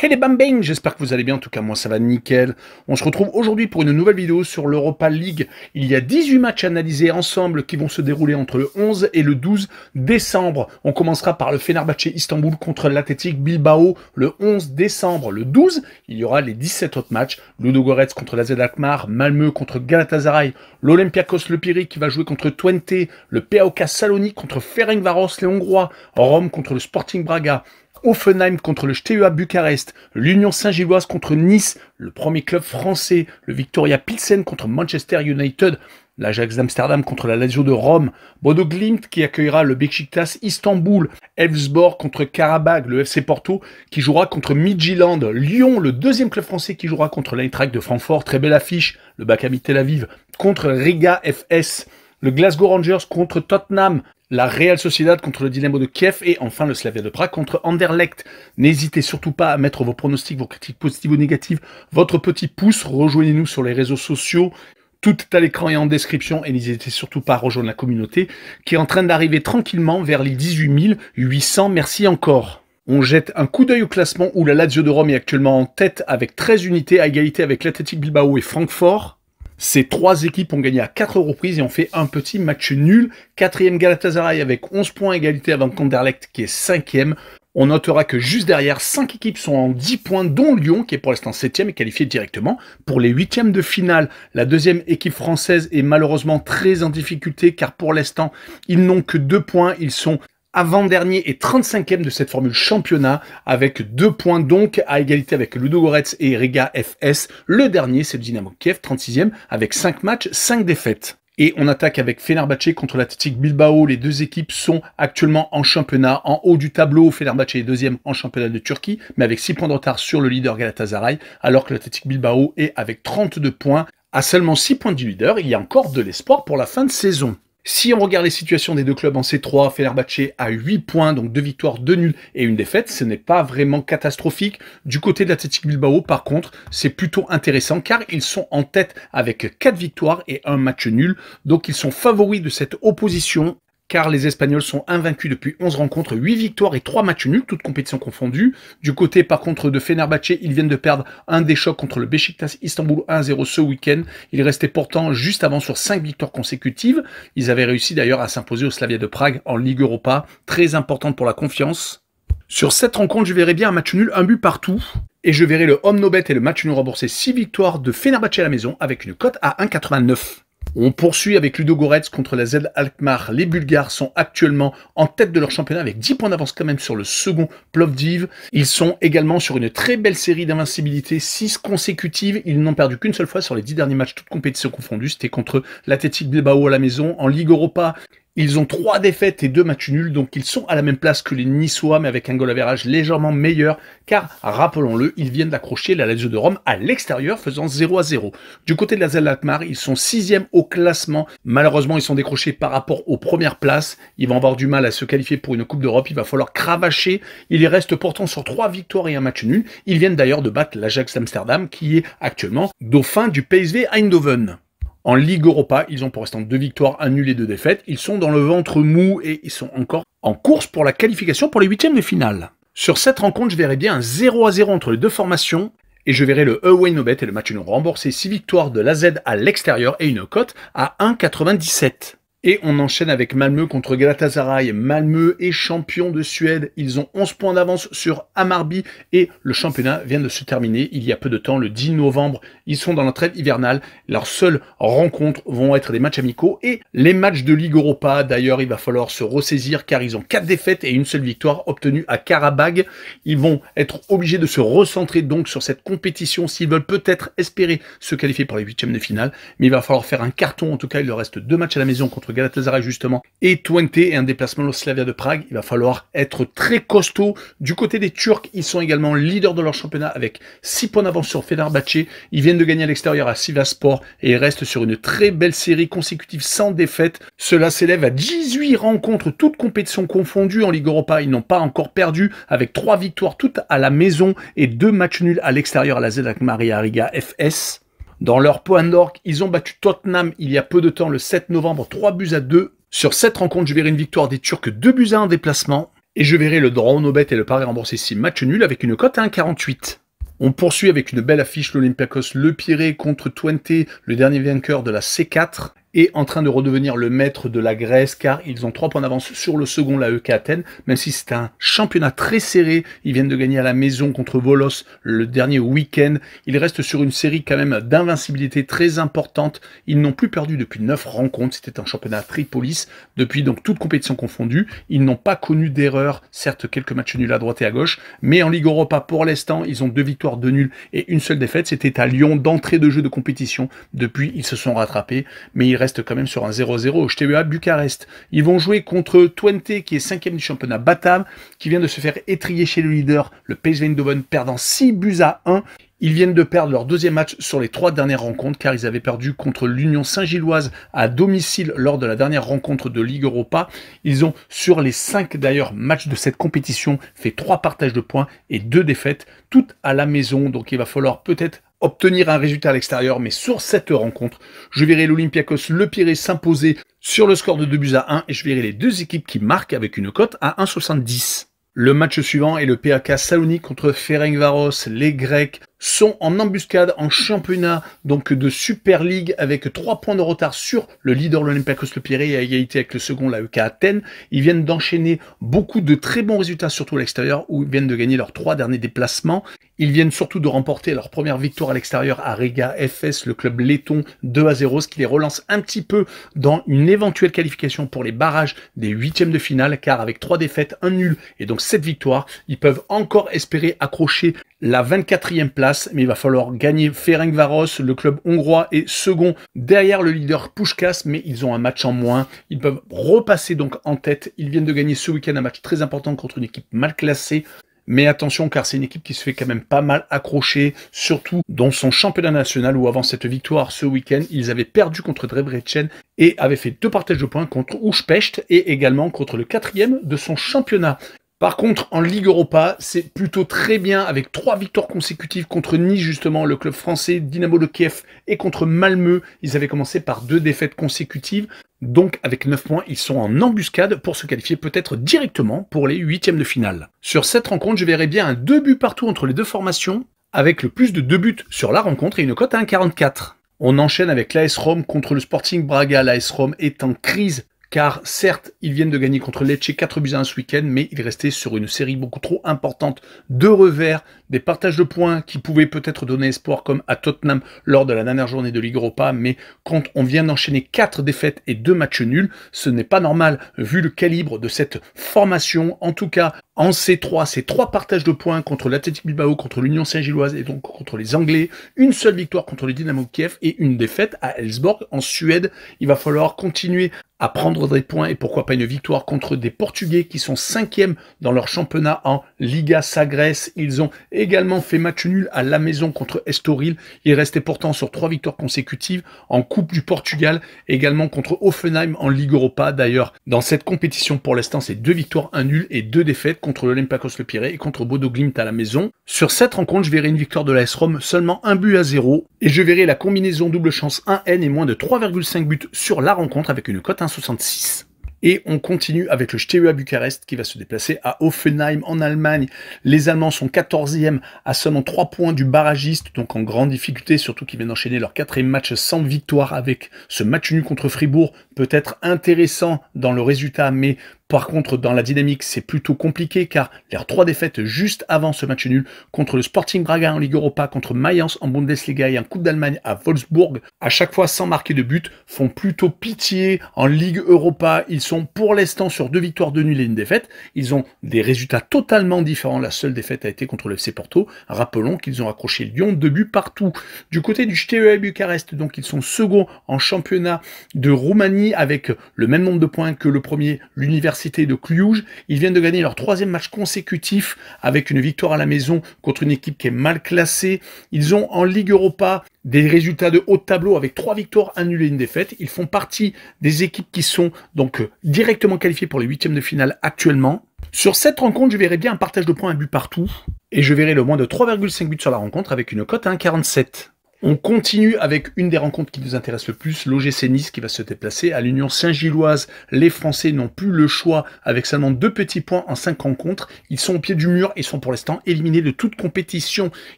Hey les bambins, j'espère que vous allez bien, en tout cas moi ça va nickel. On se retrouve aujourd'hui pour une nouvelle vidéo sur l'Europa League. Il y a 18 matchs à analyser ensemble qui vont se dérouler entre le 11 et le 12 décembre. On commencera par le Fenerbahçe Istanbul contre l'Athletic Bilbao le 11 décembre. Le 12, il y aura les 17 autres matchs. Ludogorets contre l'AZ Alkmaar, Malmö contre Galatasaray, l'Olympiakos Le Pirée qui va jouer contre Twente, le PAOK Salonique contre Ferencváros les Hongrois, Rome contre le Sporting Braga, Hoffenheim contre le STEA Bucarest, l'Union Saint-Gilloise contre Nice, le premier club français, le Victoria Pilsen contre Manchester United, l'Ajax d'Amsterdam contre la Lazio de Rome, Bodo Glimt qui accueillera le Beşiktaş Istanbul, Elfsborg contre Karabag, le FC Porto qui jouera contre Midtjylland, Lyon, le deuxième club français qui jouera contre l'Eintracht de Francfort, très belle affiche, le Maccabi Tel Aviv contre Riga FS, le Glasgow Rangers contre Tottenham, la Real Sociedad contre le Dynamo de Kiev et enfin le Slavia de Prague contre Anderlecht. N'hésitez surtout pas à mettre vos pronostics, vos critiques positives ou négatives, votre petit pouce, rejoignez-nous sur les réseaux sociaux. Tout est à l'écran et en description et n'hésitez surtout pas à rejoindre la communauté qui est en train d'arriver tranquillement vers les 18 800. Merci encore. On jette un coup d'œil au classement où la Lazio de Rome est actuellement en tête avec 13 unités à égalité avec l'Athletic Bilbao et Francfort. Ces trois équipes ont gagné à 4 reprises et ont fait un petit match nul. Quatrième Galatasaray avec 11 points à égalité avec Anderlecht qui est 5e. On notera que juste derrière, 5 équipes sont en 10 points, dont Lyon, qui est pour l'instant 7e et qualifié directement pour les 8e de finale. La deuxième équipe française est malheureusement très en difficulté car pour l'instant, ils n'ont que 2 points. Ils sont avant-dernier et 35e de cette formule championnat avec 2 points donc à égalité avec Ludogorets et Riga FS. Le dernier, c'est le Dynamo Kiev, 36e, avec 5 matchs, 5 défaites. Et on attaque avec Fenerbahçe contre l'Athletic Bilbao. Les deux équipes sont actuellement en championnat. En haut du tableau, Fenerbahçe est deuxième en championnat de Turquie, mais avec 6 points de retard sur le leader Galatasaray, alors que l'Athletic Bilbao est avec 32 points. À seulement 6 points du leader, il y a encore de l'espoir pour la fin de saison. Si on regarde les situations des deux clubs en C3, Fenerbahçe a 8 points, donc 2 victoires, 2 nuls et une défaite. Ce n'est pas vraiment catastrophique. Du côté de l'Athletic Bilbao, par contre, c'est plutôt intéressant car ils sont en tête avec 4 victoires et 1 match nul. Donc ils sont favoris de cette opposition car les Espagnols sont invaincus depuis 11 rencontres, 8 victoires et 3 matchs nuls, toutes compétitions confondues. Du côté, par contre, de Fenerbahçe, ils viennent de perdre un des chocs contre le Beşiktaş Istanbul 1-0 ce week-end. Ils restaient pourtant juste avant sur 5 victoires consécutives. Ils avaient réussi d'ailleurs à s'imposer au Slavia de Prague en Ligue Europa, très importante pour la confiance. Sur cette rencontre, je verrai bien un match nul, un but partout. Et je verrai le home no bet et le match nul remboursé 6 victoires de Fenerbahçe à la maison avec une cote à 1,89. On poursuit avec Ludogorets contre la Z Alkmaar. Les Bulgares sont actuellement en tête de leur championnat avec 10 points d'avance quand même sur le second Plovdiv. Ils sont également sur une très belle série d'invincibilité, 6 consécutives. Ils n'ont perdu qu'une seule fois sur les 10 derniers matchs, toutes compétitions confondues. C'était contre l'Athletic Bilbao à la maison. En Ligue Europa, ils ont 3 défaites et 2 matchs nuls, donc ils sont à la même place que les Niçois, mais avec un goal average légèrement meilleur, car, rappelons-le, ils viennent d'accrocher la Lazio de Rome à l'extérieur, faisant 0-0. Du côté de la ZL Alkmaar, ils sont 6e au classement. Malheureusement, ils sont décrochés par rapport aux premières places. Ils vont avoir du mal à se qualifier pour une Coupe d'Europe. Il va falloir cravacher. Ils restent pourtant sur 3 victoires et un match nul. Ils viennent d'ailleurs de battre l'Ajax d'Amsterdam, qui est actuellement dauphin du PSV Eindhoven. En Ligue Europa, ils ont pour l'instant 2 victoires, 1 nul et 2 défaites. Ils sont dans le ventre mou et ils sont encore en course pour la qualification pour les 8e de finale. Sur cette rencontre, je verrai bien un 0-0 entre les deux formations et je verrai le away no bet et le match nul remboursé 6 victoires de l'AZ à l'extérieur et une cote à 1,97. Et on enchaîne avec Malmö contre Galatasaray. Malmö est champion de Suède. Ils ont 11 points d'avance sur Hammarby et le championnat vient de se terminer il y a peu de temps, le 10 novembre. Ils sont dans la trêve hivernale. Leurs seules rencontres vont être des matchs amicaux et les matchs de Ligue Europa. D'ailleurs, il va falloir se ressaisir car ils ont 4 défaites et une seule victoire obtenue à Karabag. Ils vont être obligés de se recentrer donc sur cette compétition s'ils veulent peut-être espérer se qualifier pour les 8e de finale. Mais il va falloir faire un carton. En tout cas, il leur reste 2 matchs à la maison contre Galatasaray justement et Twente et un déplacement au Slavia de Prague. Il va falloir être très costaud. Du côté des Turcs, ils sont également leaders de leur championnat avec 6 points d'avance sur Fenerbahçe. Ils viennent de gagner à l'extérieur à Sivasspor et ils restent sur une très belle série consécutive sans défaite. Cela s'élève à 18 rencontres, toutes compétitions confondues en Ligue Europa. Ils n'ont pas encore perdu avec 3 victoires toutes à la maison et 2 matchs nuls à l'extérieur à la Z Alkmaar et à Riga FS. Dans leur point d'orgue, ils ont battu Tottenham il y a peu de temps, le 7 novembre, 3 buts à 2. Sur cette rencontre, je verrai une victoire des Turcs, 2 buts à 1 en déplacement. Et je verrai le draw no bet et le pari remboursé 6 match nul avec une cote à 1,48. On poursuit avec une belle affiche, l'Olympiakos Le Pirée contre Twente, le dernier vainqueur de la C4, est en train de redevenir le maître de la Grèce, car ils ont 3 points d'avance sur le second, la EK Athènes, même si c'est un championnat très serré. Ils viennent de gagner à la maison contre Volos le dernier week-end. Ils restent sur une série quand même d'invincibilité très importante. Ils n'ont plus perdu depuis 9 rencontres. C'était un championnat à Tripolis. Depuis donc toute compétition confondue, ils n'ont pas connu d'erreur. Certes, quelques matchs nuls à droite et à gauche, mais en Ligue Europa, pour l'instant, ils ont 2 victoires, 2 nuls et une seule défaite. C'était à Lyon d'entrée de jeu de compétition. Depuis, ils se sont rattrapés, mais ils restent quand même sur un 0-0 au STEA Bucarest. Ils vont jouer contre Twente, qui est 5e du championnat Batam, qui vient de se faire étrier chez le leader, le PSV Eindhoven, perdant 6-1. Ils viennent de perdre leur 2e match sur les 3 dernières rencontres, car ils avaient perdu contre l'Union Saint-Gilloise à domicile lors de la dernière rencontre de Ligue Europa. Ils ont, sur les 5 d'ailleurs matchs de cette compétition, fait 3 partages de points et 2 défaites, toutes à la maison. Donc il va falloir peut-être obtenir un résultat à l'extérieur, mais sur cette rencontre, je verrai l'Olympiakos Le Pirée s'imposer sur le score de 2-1 et je verrai les deux équipes qui marquent avec une cote à 1,70. Le match suivant est le PAK Salonique contre Ferencváros. Les Grecs sont en embuscade en championnat donc de Super League avec 3 points de retard sur le leader l'Olympiakos Le Pirée et à égalité avec le second la EK Athènes. Ils viennent d'enchaîner beaucoup de très bons résultats, surtout à l'extérieur, où ils viennent de gagner leurs 3 derniers déplacements. Ils viennent surtout de remporter leur première victoire à l'extérieur à Riga FS, le club letton, 2-0, ce qui les relance un petit peu dans une éventuelle qualification pour les barrages des 8e de finale, car avec 3 défaites, 1 nul et donc 7 victoires, ils peuvent encore espérer accrocher la 24e place, mais il va falloir gagner. Ferencváros, le club hongrois, est second derrière le leader Puskás, mais ils ont un match en moins. Ils peuvent repasser donc en tête. Ils viennent de gagner ce week-end un match très important contre une équipe mal classée. Mais attention, car c'est une équipe qui se fait quand même pas mal accrocher, surtout dans son championnat national, où avant cette victoire ce week-end, ils avaient perdu contre Debrecen et avaient fait 2 partages de points contre Újpest et également contre le 4e de son championnat. Par contre, en Ligue Europa, c'est plutôt très bien avec 3 victoires consécutives contre Nice, justement, le club français, Dynamo de Kiev, et contre Malmö. Ils avaient commencé par 2 défaites consécutives. Donc, avec 9 points, ils sont en embuscade pour se qualifier peut-être directement pour les 8e de finale. Sur cette rencontre, je verrai bien un 2 buts partout entre les deux formations, avec le plus de 2 buts sur la rencontre et une cote à 1,44. On enchaîne avec l'AS Rome contre le Sporting Braga. L'AS Rome est en crise, car certes, ils viennent de gagner contre Lecce 4-1 ce week-end, mais ils restaient sur une série beaucoup trop importante de revers, des partages de points qui pouvaient peut-être donner espoir, comme à Tottenham lors de la dernière journée de Ligue Europa, mais quand on vient d'enchaîner 4 défaites et 2 matchs nuls, ce n'est pas normal vu le calibre de cette formation. En tout cas, en C3, c'est 3 partages de points contre l'Athletic Bilbao, contre l'Union Saint-Gilloise et donc contre les Anglais, une seule victoire contre le Dynamo Kiev et une défaite à Elfsborg en Suède. Il va falloir continuer à prendre des points et pourquoi pas une victoire contre des Portugais qui sont 5e dans leur championnat en Liga Sagres. Ils ont également fait match nul à la maison contre Estoril. Ils restaient pourtant sur 3 victoires consécutives en Coupe du Portugal, également contre Hoffenheim en Ligue Europa. D'ailleurs, dans cette compétition, pour l'instant, c'est 2 victoires, 1 nul et 2 défaites contre l'Olympiakos Le Pirée et contre Bodo Glimt à la maison. Sur cette rencontre, je verrai une victoire de l'AS Rome, seulement 1-0, et je verrai la combinaison double chance 1N et moins de 3,5 buts sur la rencontre avec une cote 1,66. Et on continue avec le STEA Bucarest qui va se déplacer à Hoffenheim en Allemagne. Les Allemands sont 14e à seulement 3 points du barragiste, donc en grande difficulté, surtout qu'ils viennent d'enchaîner leur 4e match sans victoire avec ce match nul contre Fribourg, peut-être intéressant dans le résultat, mais par contre, dans la dynamique, c'est plutôt compliqué car leurs 3 défaites juste avant ce match nul contre le Sporting Braga en Ligue Europa, contre Mayence en Bundesliga et en Coupe d'Allemagne à Wolfsburg, à chaque fois sans marquer de but, font plutôt pitié. En Ligue Europa, ils sont pour l'instant sur 2 victoires, 2 nuls et une défaite. Ils ont des résultats totalement différents. La seule défaite a été contre le FC Porto. Rappelons qu'ils ont accroché Lyon 2 buts partout. Du côté du STEA Bucarest, donc ils sont seconds en championnat de Roumanie avec le même nombre de points que le premier, l'Université de Cluj. Ils viennent de gagner leur 3e match consécutif avec une victoire à la maison contre une équipe qui est mal classée. Ils ont en Ligue Europa des résultats de haut de tableau avec 3 victoires, 1 nul et une défaite. Ils font partie des équipes qui sont donc directement qualifiées pour les 8e de finale actuellement. Sur cette rencontre, je verrai bien un partage de points, un but partout. Et je verrai le moins de 3,5 buts sur la rencontre avec une cote à 1,47. On continue avec une des rencontres qui nous intéresse le plus, l'OGC Nice qui va se déplacer à l'Union Saint-Gilloise. Les Français n'ont plus le choix avec seulement 2 petits points en 5 rencontres. Ils sont au pied du mur et sont pour l'instant éliminés de toute compétition.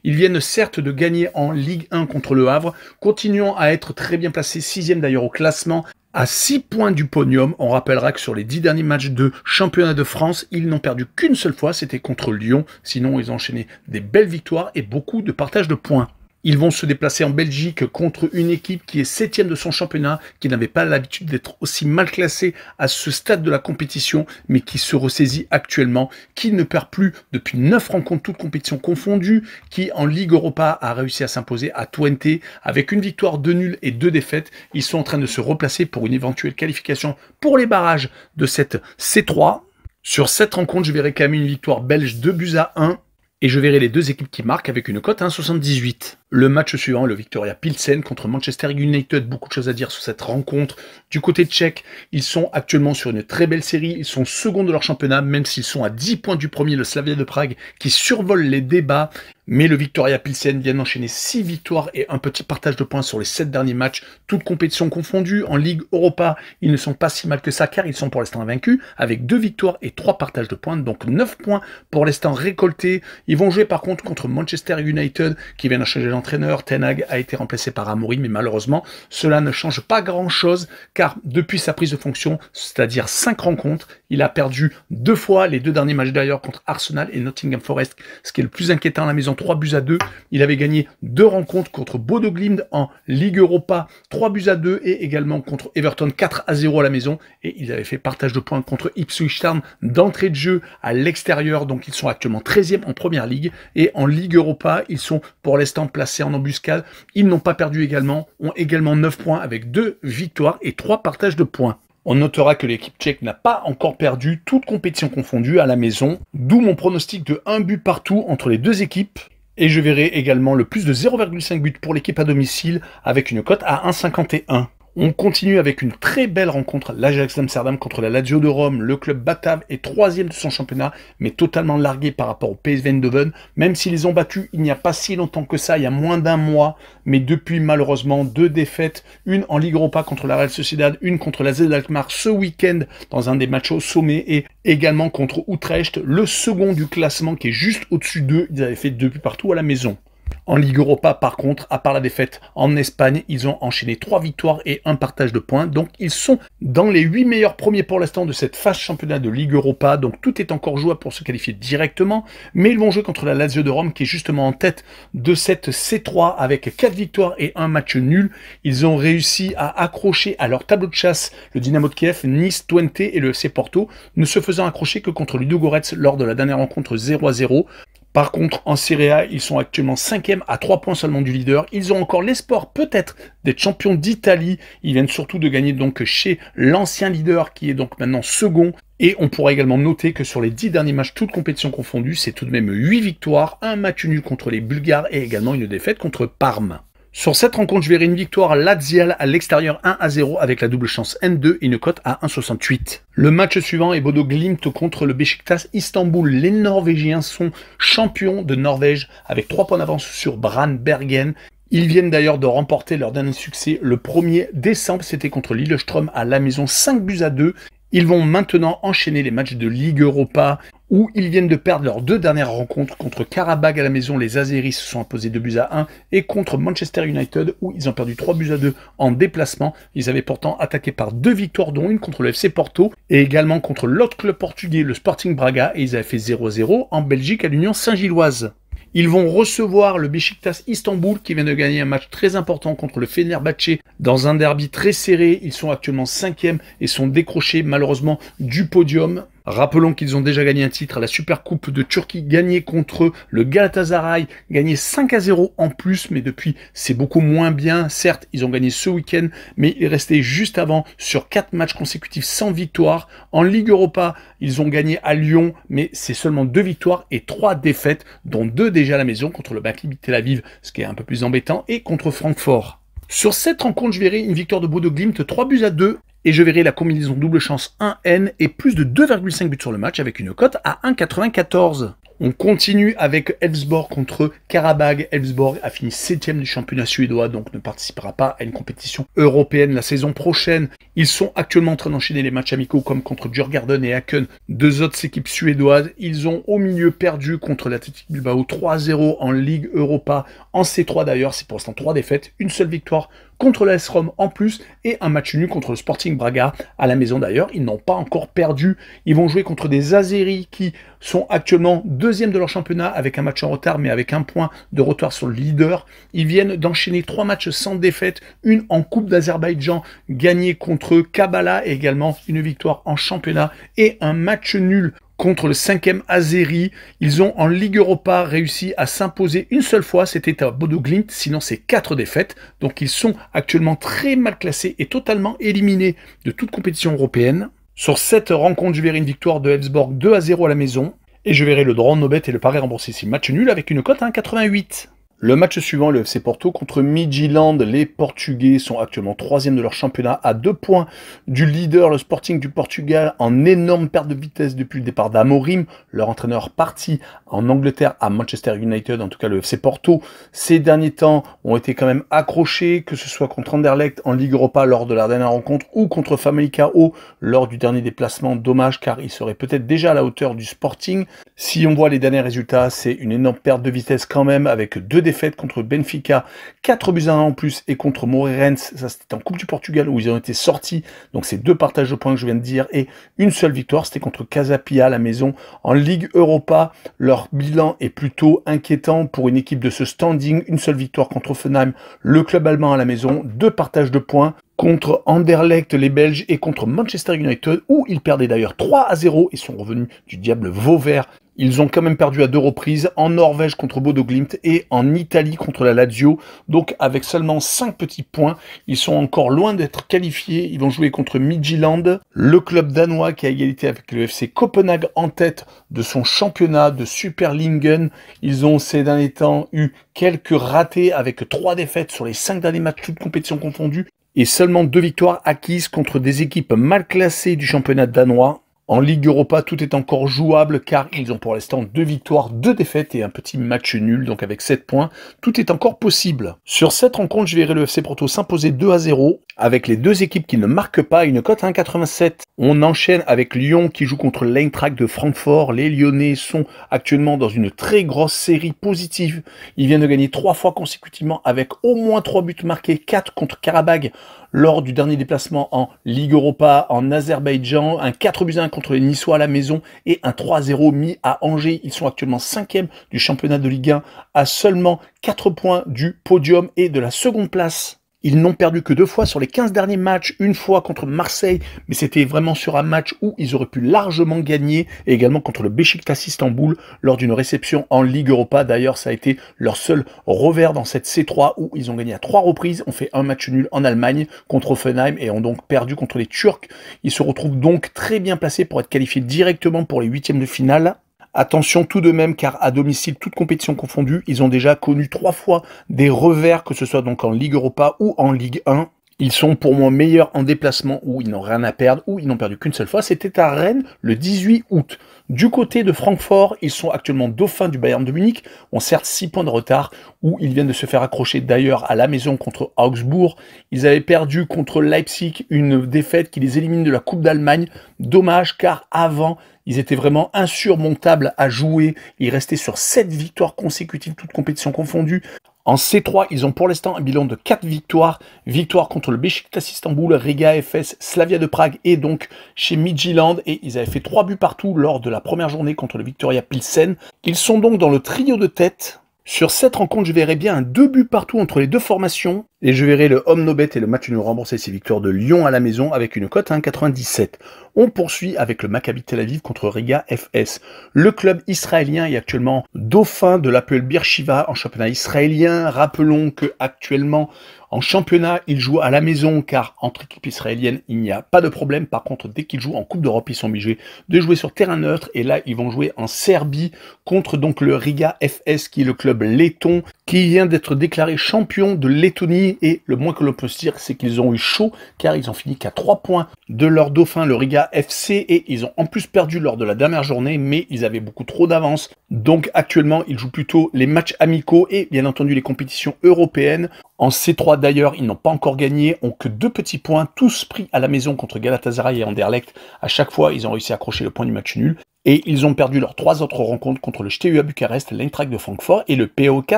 Ils viennent certes de gagner en Ligue 1 contre le Havre, continuant à être très bien placés, 6e d'ailleurs au classement, à 6 points du podium. On rappellera que sur les 10 derniers matchs de championnat de France, ils n'ont perdu qu'une seule fois, c'était contre Lyon. Sinon, ils ont enchaîné des belles victoires et beaucoup de partage de points. Ils vont se déplacer en Belgique contre une équipe qui est 7e de son championnat, qui n'avait pas l'habitude d'être aussi mal classée à ce stade de la compétition, mais qui se ressaisit actuellement, qui ne perd plus depuis 9 rencontres, toutes compétitions confondues, qui en Ligue Europa a réussi à s'imposer à Twente avec une victoire, 2 nuls et 2 défaites. Ils sont en train de se replacer pour une éventuelle qualification pour les barrages de cette C3. Sur cette rencontre, je verrai quand même une victoire belge 2-1. Et je verrai les deux équipes qui marquent avec une cote à 1,78. Le match suivant, le Viktoria Pilsen contre Manchester United. Beaucoup de choses à dire sur cette rencontre. Du côté tchèque, ils sont actuellement sur une très belle série. Ils sont seconds de leur championnat, même s'ils sont à 10 points du premier, le Slavia de Prague, qui survole les débats. Mais le Viktoria Pilsen vient d'enchaîner 6 victoires et un petit partage de points sur les 7 derniers matchs, toutes compétitions confondues. En Ligue Europa, ils ne sont pas si mal que ça, car ils sont pour l'instant invaincus, avec 2 victoires et 3 partages de points, donc 9 points pour l'instant récoltés. Ils vont jouer par contre contre Manchester United, qui vient de changer d'entraîneur. Ten Hag a été remplacé par Amorim, mais malheureusement, cela ne change pas grand-chose, car depuis sa prise de fonction, c'est-à-dire 5 rencontres, il a perdu 2 fois, les 2 derniers matchs d'ailleurs, contre Arsenal et Nottingham Forest, ce qui est le plus inquiétant à la maison, 3-2. Il avait gagné 2 rencontres contre Bodo Glimt en Ligue Europa, 3-2, et également contre Everton, 4-0 à la maison, et il avait fait partage de points contre Ipswich Town d'entrée de jeu à l'extérieur. Donc ils sont actuellement 13e en première ligue, et en Ligue Europa, ils sont pour l'instant placés en embuscade. Ils n'ont pas perdu également, ont également 9 points avec 2 victoires et 3 partages de points. On notera que l'équipe tchèque n'a pas encore perdu, toutes compétitions confondues, à la maison, d'où mon pronostic de 1 but partout entre les deux équipes. Et je verrai également le plus de 0,5 buts pour l'équipe à domicile avec une cote à 1,51. On continue avec une très belle rencontre, l'Ajax d'Amsterdam contre la Lazio de Rome. Le club batave est 3e de son championnat, mais totalement largué par rapport au PSV Eindhoven. Même s'ils les ont battus il n'y a pas si longtemps que ça, il y a moins d'1 mois. Mais depuis, malheureusement, 2 défaites. Une en Ligue Europa contre la Real Sociedad, une contre la AZ Alkmaar ce week-end dans un des matchs au sommet. Et également contre Utrecht, le second du classement qui est juste au-dessus d'eux. Ils avaient fait 2 buts partout à la maison. En Ligue Europa, par contre, à part la défaite en Espagne, ils ont enchaîné 3 victoires et 1 partage de points. Donc, ils sont dans les 8 meilleurs premiers pour l'instant de cette phase championnat de Ligue Europa. Donc, tout est encore jouable pour se qualifier directement. Mais ils vont jouer contre la Lazio de Rome, qui est justement en tête de cette C3 avec 4 victoires et 1 match nul. Ils ont réussi à accrocher à leur tableau de chasse le Dynamo de Kiev, Nice, Twente et le FC Porto, ne se faisant accrocher que contre Ludogorets lors de la dernière rencontre 0-0. Par contre, en Serie A, ils sont actuellement 5e à 3 points seulement du leader. Ils ont encore l'espoir peut-être d'être champions d'Italie. Ils viennent surtout de gagner donc chez l'ancien leader qui est donc maintenant second. Et on pourra également noter que sur les 10 derniers matchs, toutes compétitions confondues, c'est tout de même 8 victoires, un match nul contre les Bulgares et également une défaite contre Parme. Sur cette rencontre, je verrai une victoire laziale à l'extérieur 1-0 avec la double chance N2 et une cote à 1,68. Le match suivant est Bodo Glimt contre le Beşiktaş Istanbul. Les Norvégiens sont champions de Norvège avec 3 points d'avance sur Brann Bergen. Ils viennent d'ailleurs de remporter leur dernier succès le 1er décembre, c'était contre Lillestrøm à la maison, 5-2. Ils vont maintenant enchaîner les matchs de Ligue Europa où ils viennent de perdre leurs 2 dernières rencontres contre Karabag à la maison. Les Azeris se sont imposés 2-1 et contre Manchester United où ils ont perdu 3-2 en déplacement. Ils avaient pourtant attaqué par 2 victoires dont une contre le FC Porto et également contre l'autre club portugais, le Sporting Braga, et ils avaient fait 0-0 en Belgique à l'Union Saint-Gilloise. Ils vont recevoir le Beşiktaş Istanbul qui vient de gagner un match très important contre le Fenerbahçe dans un derby très serré. Ils sont actuellement 5e et sont décrochés malheureusement du podium. Rappelons qu'ils ont déjà gagné un titre à la Supercoupe de Turquie, gagné contre le Galatasaray, gagné 5-0 en plus, mais depuis c'est beaucoup moins bien. Certes, ils ont gagné ce week-end, mais ils restaient juste avant sur 4 matchs consécutifs sans victoire. En Ligue Europa, ils ont gagné à Lyon, mais c'est seulement 2 victoires et 3 défaites, dont 2 déjà à la maison contre le Maccabi Tel Aviv, ce qui est un peu plus embêtant, et contre Francfort. Sur cette rencontre, je verrai une victoire de Bodo Glimt 3-2. Et je verrai la combinaison double chance 1N et plus de 2,5 buts sur le match avec une cote à 1,94. On continue avec Elfsborg contre Karabag. Elfsborg a fini 7e du championnat suédois, donc ne participera pas à une compétition européenne la saison prochaine. Ils sont actuellement en train d'enchaîner les matchs amicaux comme contre Djurgården et Häcken, deux autres équipes suédoises. Ils ont au milieu perdu contre l'Athletic Bilbao 3-0 en Ligue Europa. En C3 d'ailleurs, c'est pour l'instant 3 défaites, une seule victoire contre l'AS Rome en plus et un match nul contre le Sporting Braga à la maison d'ailleurs. Ils n'ont pas encore perdu. Ils vont jouer contre des Azeris qui sont actuellement deuxième de leur championnat avec un match en retard mais avec un point de retard sur le leader. Ils viennent d'enchaîner 3 matchs sans défaite, une en Coupe d'Azerbaïdjan gagnée contre Kabbalah et également une victoire en championnat et un match nul contre le 5e Azeri. Ils ont en Ligue Europa réussi à s'imposer une seule fois, c'était à Bodo Glimt, sinon c'est 4 défaites. Donc ils sont actuellement très mal classés et totalement éliminés de toute compétition européenne. Sur cette rencontre, je verrai une victoire de Elfsborg 2-0 à la maison. Et je verrai le draw no bet et le pari remboursé ici. Match nul avec une cote à 1,88. Le match suivant, le FC Porto contre Midtjylland. Les Portugais sont actuellement 3e de leur championnat à 2 points du leader, le Sporting du Portugal, en énorme perte de vitesse depuis le départ d'Amorim, leur entraîneur parti en Angleterre à Manchester United, en tout cas le FC Porto. Ces derniers temps ont été quand même accrochés, que ce soit contre Anderlecht en Ligue Europa lors de la dernière rencontre ou contre Famalicão lors du dernier déplacement. Dommage car ils seraient peut-être déjà à la hauteur du Sporting. Si on voit les derniers résultats, c'est une énorme perte de vitesse quand même avec 2 défaites contre Benfica, 4-1 en plus et contre Moreirense, ça c'était en Coupe du Portugal où ils ont été sortis, donc c'est 2 partages de points que je viens de dire et une seule victoire, c'était contre Casa Pia à la maison. En Ligue Europa, leur bilan est plutôt inquiétant pour une équipe de ce standing, une seule victoire contre Offenheim, le club allemand à la maison, 2 partages de points contre Anderlecht, les Belges, et contre Manchester United, où ils perdaient d'ailleurs 3-0 et sont revenus du diable Vauvert. Ils ont quand même perdu à 2 reprises, en Norvège contre Bodo Glimt et en Italie contre la Lazio. Donc avec seulement 5 petits points, ils sont encore loin d'être qualifiés. Ils vont jouer contre Midtjylland, le club danois qui a égalité avec le FC Copenhague en tête de son championnat de Superligaen. Ils ont ces derniers temps eu quelques ratés avec 3 défaites sur les 5 derniers matchs, toutes compétitions confondues, et seulement 2 victoires acquises contre des équipes mal classées du championnat danois. En Ligue Europa, tout est encore jouable car ils ont pour l'instant 2 victoires, 2 défaites et un petit match nul, donc avec 7 points, tout est encore possible. Sur cette rencontre, je verrai le FC Porto s'imposer 2-0 avec les 2 équipes qui ne marquent pas, une cote à 1,87. On enchaîne avec Lyon qui joue contre l'Eintracht de Francfort. Les Lyonnais sont actuellement dans une très grosse série positive. Ils viennent de gagner 3 fois consécutivement avec au moins 3 buts marqués, 4 contre Karabag lors du dernier déplacement en Ligue Europa en Azerbaïdjan, un 4-1 contre les Niçois à la maison et un 3-0 mis à Angers. Ils sont actuellement 5e du championnat de Ligue 1 à seulement 4 points du podium et de la seconde place. Ils n'ont perdu que 2 fois sur les 15 derniers matchs, une fois contre Marseille, mais c'était vraiment sur un match où ils auraient pu largement gagner, et également contre le Beşiktaş Istanbul lors d'une réception en Ligue Europa. D'ailleurs, ça a été leur seul revers dans cette C3 où ils ont gagné à 3 reprises, ont fait un match nul en Allemagne contre Offenheim et ont donc perdu contre les Turcs. Ils se retrouvent donc très bien placés pour être qualifiés directement pour les 8e de finale. Attention tout de même car à domicile, toute compétition confondue, ils ont déjà connu 3 fois des revers, que ce soit donc en Ligue Europa ou en Ligue 1. Ils sont pour moi meilleurs en déplacement où ils n'ont rien à perdre, où ils n'ont perdu qu'une seule fois. C'était à Rennes le 18 août. Du côté de Francfort, ils sont actuellement dauphins du Bayern de Munich, ont certes 6 points de retard, où ils viennent de se faire accrocher d'ailleurs à la maison contre Augsbourg. Ils avaient perdu contre Leipzig, une défaite qui les élimine de la Coupe d'Allemagne. Dommage car avant, ils étaient vraiment insurmontables à jouer. Ils restaient sur 7 victoires consécutives, toutes compétitions confondues. En C3, ils ont pour l'instant un bilan de 4 victoires. Victoire contre le Beşiktaş Istanbul, Riga FS, Slavia de Prague et donc chez Midtjylland. Et ils avaient fait 3 buts partout lors de la première journée contre le Viktoria Pilsen. Ils sont donc dans le trio de tête. Sur cette rencontre, je verrai bien un 2 buts partout entre les 2 formations. Et je verrai le home no bet et le match nul remboursé, ces victoires de Lyon à la maison avec une cote à 1,97. On poursuit avec le Maccabi Tel Aviv contre Riga FS. Le club israélien est actuellement dauphin de l'APOEL Beer Sheva en championnat israélien. Rappelons que actuellement en championnat, ils jouent à la maison car entre équipes israéliennes, il n'y a pas de problème. Par contre, dès qu'ils jouent en Coupe d'Europe, ils sont obligés de jouer sur terrain neutre. Et là, ils vont jouer en Serbie contre donc le Riga FS qui est le club letton qui vient d'être déclaré champion de Lettonie gagné et le moins que l'on peut se dire, c'est qu'ils ont eu chaud car ils ont fini qu'à 3 points de leur dauphin, le Riga FC, et ils ont en plus perdu lors de la dernière journée, mais ils avaient beaucoup trop d'avance. Donc actuellement, ils jouent plutôt les matchs amicaux et bien entendu les compétitions européennes. En C3 d'ailleurs, ils n'ont pas encore gagné, ont que 2 petits points, tous pris à la maison contre Galatasaray et Anderlecht. À chaque fois, ils ont réussi à accrocher le point du match nul. Et ils ont perdu leurs 3 autres rencontres contre le STEUA Bucarest, l'Eintracht de Francfort et le PAOK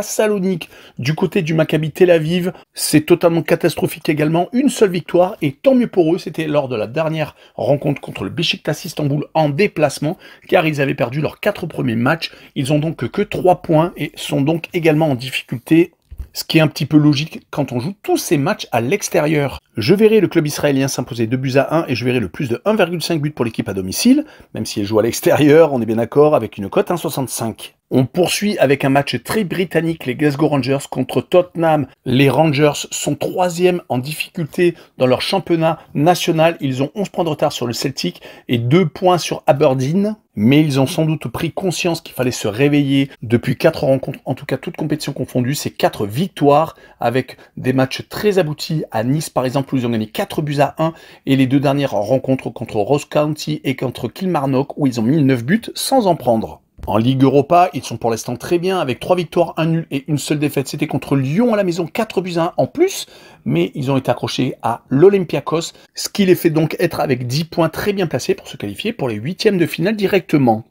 Salonique. Du côté du Maccabi Tel Aviv, c'est totalement catastrophique également. Une seule victoire et tant mieux pour eux, c'était lors de la dernière rencontre contre le Beşiktaş Istanbul en déplacement, car ils avaient perdu leurs 4 premiers matchs. Ils ont donc que 3 points et sont donc également en difficulté. Ce qui est un petit peu logique quand on joue tous ces matchs à l'extérieur. Je verrai le club israélien s'imposer 2-1 et je verrai le plus de 1,5 but pour l'équipe à domicile, même si elle joue à l'extérieur, on est bien d'accord, avec une cote 1,65. On poursuit avec un match très britannique, les Glasgow Rangers contre Tottenham. Les Rangers sont 3e en difficulté dans leur championnat national. Ils ont 11 points de retard sur le Celtic et 2 points sur Aberdeen. Mais ils ont sans doute pris conscience qu'il fallait se réveiller depuis 4 rencontres, en tout cas toutes compétitions confondues. C'est 4 victoires avec des matchs très aboutis à Nice par exemple où ils ont gagné 4-1 et les 2 dernières rencontres contre Ross County et contre Kilmarnock où ils ont mis 9 buts sans en prendre. En Ligue Europa, ils sont pour l'instant très bien avec 3 victoires, 1 nul et une seule défaite. C'était contre Lyon à la maison, 4-1 en plus, mais ils ont été accrochés à l'Olympiakos, ce qui les fait donc être avec 10 points très bien placés pour se qualifier pour les 8e de finale directement.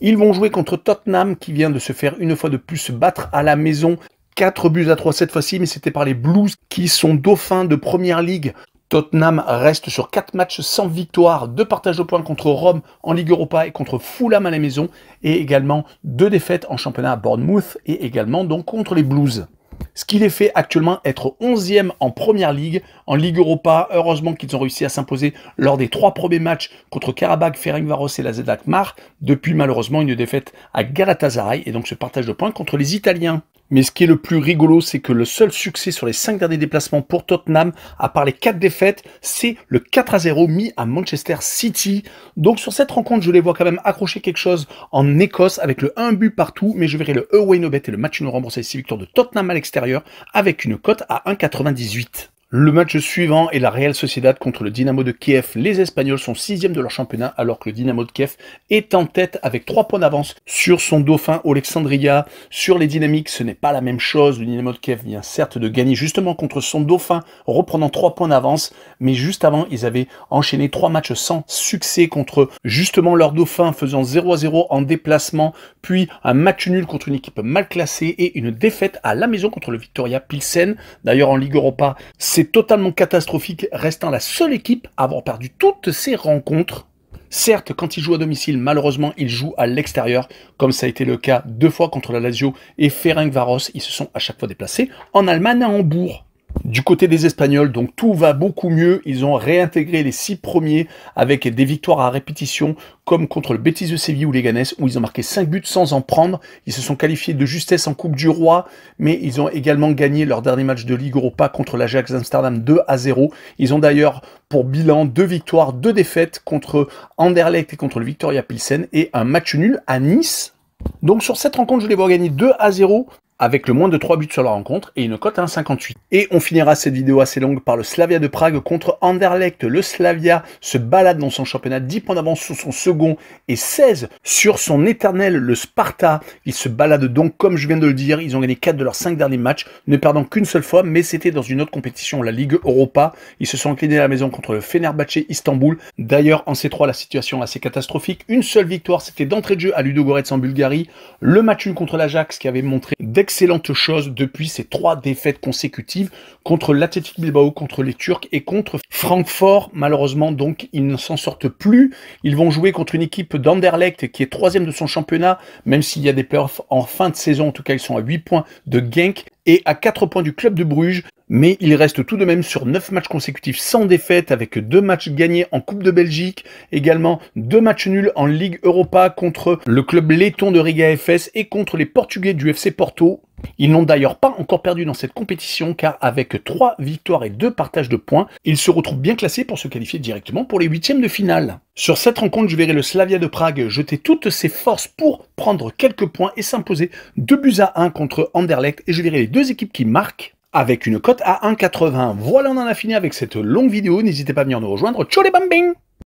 Ils vont jouer contre Tottenham qui vient de se faire une fois de plus battre à la maison, 4-3 cette fois-ci, mais c'était par les Blues qui sont dauphins de Première Ligue. Tottenham reste sur 4 matchs sans victoire, 2 partages de points contre Rome en Ligue Europa et contre Fulham à la maison, et également 2 défaites en championnat à Bournemouth et également donc contre les Blues. Ce qui les fait actuellement être 11e en Première Ligue, en Ligue Europa. Heureusement qu'ils ont réussi à s'imposer lors des 3 premiers matchs contre Karabakh, Ferencváros et la Z Alkmaar, depuis malheureusement une défaite à Galatasaray et donc ce partage de points contre les Italiens. Mais ce qui est le plus rigolo, c'est que le seul succès sur les 5 derniers déplacements pour Tottenham, à part les 4 défaites, c'est le 4-0 mis à Manchester City. Donc sur cette rencontre, je les vois quand même accrocher quelque chose en Écosse avec le 1 but partout, mais je verrai le away no bet et le match nul remboursé 6 victoires de Tottenham à l'extérieur avec une cote à 1,98. Le match suivant est la Real Sociedad contre le Dynamo de Kiev. Les Espagnols sont 6e de leur championnat alors que le Dynamo de Kiev est en tête avec 3 points d'avance sur son dauphin Alexandria. Sur les dynamiques, ce n'est pas la même chose. Le Dynamo de Kiev vient certes de gagner justement contre son dauphin, reprenant 3 points d'avance, mais juste avant, ils avaient enchaîné 3 matchs sans succès contre justement leur dauphin, faisant 0-0 en déplacement, puis un match nul contre une équipe mal classée et une défaite à la maison contre le Viktoria Pilsen. D'ailleurs, en Ligue Europa, c'est totalement catastrophique, restant la seule équipe à avoir perdu toutes ses rencontres. Certes, quand ils jouent à domicile, malheureusement, ils jouent à l'extérieur, comme ça a été le cas 2 fois contre la Lazio et Ferencváros. Ils se sont à chaque fois déplacés en Allemagne et à Hambourg. Du côté des Espagnols, donc tout va beaucoup mieux. Ils ont réintégré les 6 premiers avec des victoires à répétition, comme contre le Betis de Séville ou Leganés, où ils ont marqué 5 buts sans en prendre. Ils se sont qualifiés de justesse en Coupe du Roi, mais ils ont également gagné leur dernier match de Ligue Europa contre l'Ajax Amsterdam 2-0. Ils ont d'ailleurs pour bilan 2 victoires, 2 défaites contre Anderlecht et contre le Viktoria Pilsen, et un match nul à Nice. Donc sur cette rencontre, je les vois gagner 2-0. Avec le moins de 3 buts sur la rencontre et une cote à 1,58. Et on finira cette vidéo assez longue par le Slavia de Prague contre Anderlecht. Le Slavia se balade dans son championnat, 10 points d'avance sur son second et 16 sur son éternel, le Sparta. Ils se baladent donc, comme je viens de le dire, ils ont gagné 4 de leurs 5 derniers matchs, ne perdant qu'une seule fois, mais c'était dans une autre compétition, la Ligue Europa. Ils se sont inclinés à la maison contre le Fenerbahçe Istanbul. D'ailleurs, en C3, la situation est assez catastrophique. Une seule victoire, c'était d'entrée de jeu à Ludogorets en Bulgarie. Le match nul contre l'Ajax qui avait montré d'excellentes choses depuis ces 3 défaites consécutives contre l'Athletic Bilbao, contre les Turcs et contre Francfort. Malheureusement, donc, ils ne s'en sortent plus. Ils vont jouer contre une équipe d'Anderlecht qui est 3e de son championnat, même s'il y a des playoffs en fin de saison. En tout cas, ils sont à 8 points de Genk et à 4 points du club de Bruges. Mais il reste tout de même sur 9 matchs consécutifs sans défaite, avec 2 matchs gagnés en Coupe de Belgique, également 2 matchs nuls en Ligue Europa contre le club letton de Riga FS et contre les Portugais du FC Porto. Ils n'ont d'ailleurs pas encore perdu dans cette compétition, car avec 3 victoires et 2 partages de points, ils se retrouvent bien classés pour se qualifier directement pour les 8e de finale. Sur cette rencontre, je verrai le Slavia de Prague jeter toutes ses forces pour prendre quelques points et s'imposer 2-1 contre Anderlecht, et je verrai les 2 équipes qui marquent. avec une cote à 1,80. Voilà, on en a fini avec cette longue vidéo. N'hésitez pas à venir nous rejoindre. Ciao les bambins!